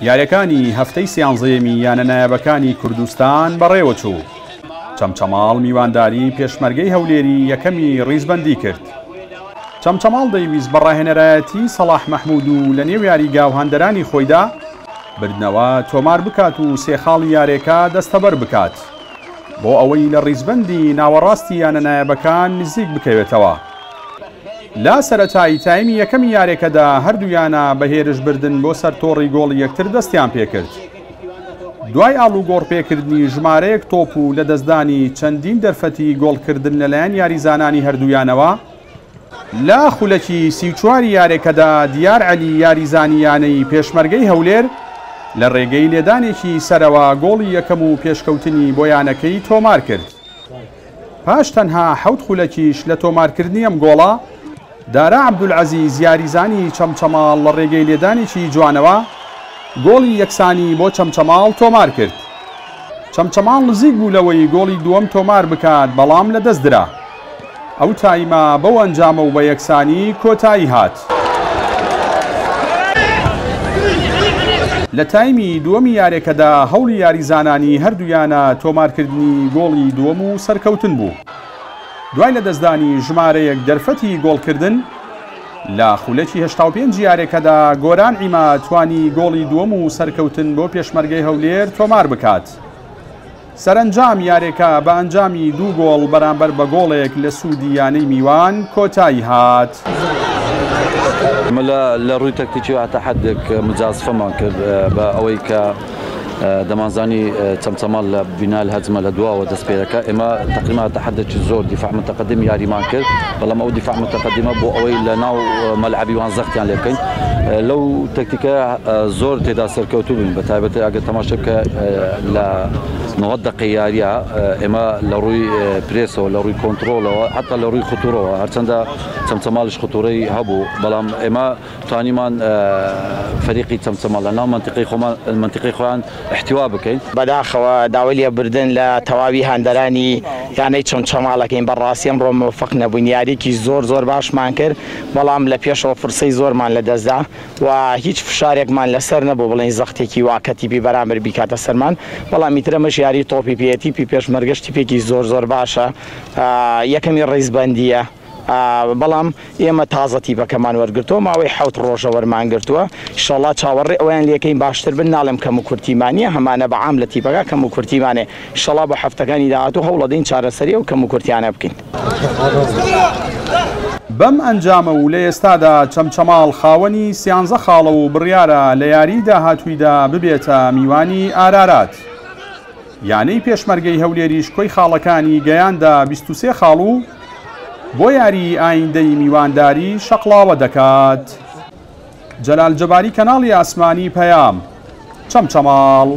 یاریەکانی هەفتەی سیانزەیەمی یانە نایابەکانی کوردستان بەڕێوەچوو. چەمچەماڵ میوانداری پێشمەرگەی هەولێری یەکەمی ڕیزبەندی کرد. چەمچەماڵ دەیویست بەڕاهێنەرایەتی سەلاح مەحموود و لە نێو یاریگاو هەندەرانی خۆیدا بردنەوە تۆمار بکات و سێخاڵی یاریەکە دەستەبەر بکات بۆ ئەوەی لە ڕیزبەندی ناوەڕاستی یانە نایابەکان نزیک بکەوێتەوە. لا سەرەتایی تایمی یەکەمی یاریەکەدا هەردوویانە بە هێرش بردن بۆ سەر تۆڕی گۆڵی یەکتر دەستیان پێکرد. دوای ئاڵوگۆڕ پێکردنی ژمارەیەک تۆپ و لە دەستدانی چەندین دەرفەتی گۆڵکردن لەلایەن یاریزانانی هەردوویانەوە، لا خولەکی 34 یاریەکەدا دیار عەلی یاریزانیانەی پێشمەرگەی هەولێر لە ڕێگەی لێدانێکی سەرەوە گۆڵی یەکەم و پێشکەوتنی بۆ یانەکەی تۆمار کرد. پاش تەنها 7 خولەکیش لە تۆمارکردنی ئەم گۆڵە، دارا عەبدولعەزیز یاریزانی چەمچەماڵ لە ڕێگەی لێدانێکی جوانەوە گۆڵی یەکسانی بۆ چەمچەماڵ تۆمار کرد. چەمچەماڵ نزیک بوو لەوەی گۆڵی دووەم تۆمار بکات، بەڵام لەدەست درا. ئەو تایمە بەو ئەنجامە و بە یەکسانی کۆتایی هات. لە تایمی دووەمی یاریەکەدا هەوڵی یاریزانانی هەردوویانە تۆمارکردنی گۆڵی دووەم و سەرکەوتن بوو. دوای لە دەستدانی ژمارەیەک دەرفەتی گۆڵکردن لە خولەکی 85 یاریەکەدا گۆران عیما توانی گۆڵی دووەم و سەرکەوتن بۆ پێشمەرگەی هەولێر تۆمار بکات. سەرنجام یاریەکە بە ئەنجامی 2 گۆڵ بەرامبەر بە گۆڵێک لە سوودی یانەی میوان کۆتایی هات. لە ڕووی تەکتیکی ئاتەحەدێک مجازفەمان کرد بە ئەوەی کە دەمانزانی چەمچەماڵ لە بینال هەجمە لە دواوە دەست پێ دەکات. ئێمە تەقریبا تەحەدێکی زۆر دیفاع متەقەدم یاریمان کرد، بەڵام ئەو دیفاع متەقەدمە بۆ ئەوەی لە ناو مەلعەبی وان زەختیان لێ بکەین. لەو تەکتیکە زۆر تێدا سەرکەوتوو بووین، بە تایبەتی ئەگەر تەماشا بکە لە 90 دقیقە یاریە ئێمە لە ڕووی پرێسەوە، لە ڕووی کۆنتڕۆڵەوە، حتا لە ڕووی خوتوڕەوە، هەرچەندە چەمچەماڵیش خوتوڕەی هەبوو، بەڵام ئێمە توانیمان فەریقی چەمچەماڵ لە ناو منتیقەی خۆیان احتیوا بکەین. بەداخەوە داوای لێبردن لە تەواوی هەندەرانی یانەی چەمچەماڵەکەین. بەڕاستی ئەمڕۆ موفق نەبووین، یاریکی زۆر باشمان کرد، بەڵام لە پێشەوە فرسەی زۆرمان لەدەستدا و هیچ فشارێکمان لەسەر نەبوو بڵێن زەختێکی واکەتیپی بەرامبەر بیکاتە سەرمان. بەڵام میترەمەش یاری تۆپی پێتیپی پێشمەرگەشتی پێکی زۆر باشە، یەکەمی ڕیزبەندیە، بەڵام ئێمە تازە تیپەکەمان وەرگرتووە، ماوەی 7 ڕۆژە وەرمانگرتووە. ئینشاڵڵا چاوەڕێ ئەویان لێکەین باشتر بن، ناڵێم کەم و کورتیمانیە، هەمانە بەعام لە تیپەکە کەم و کورتیمانێ. ئینشاڵڵا بە هەفتەکانی داهاتوو هەوڵ دەدەین چارەسەری و کەم و کورتیانە بکەین. بەم ئەنجامە و لە ئێستادا چەمچەماڵ خاوەنی 13 خاڵە و بڕیارە لە یاری داهاتوویدا ببێتە میوانی ئارارات. یانەی پێشمەرگەی هەولێریش کۆی خاڵەکانی گەیاندا 23 خاڵ و بۆ یاری ئایندەی میوانداری شەقڵاوە دەکات. جەلال جەباری، کەناڵی ئاسمانی پەیام، چەمچەماڵ.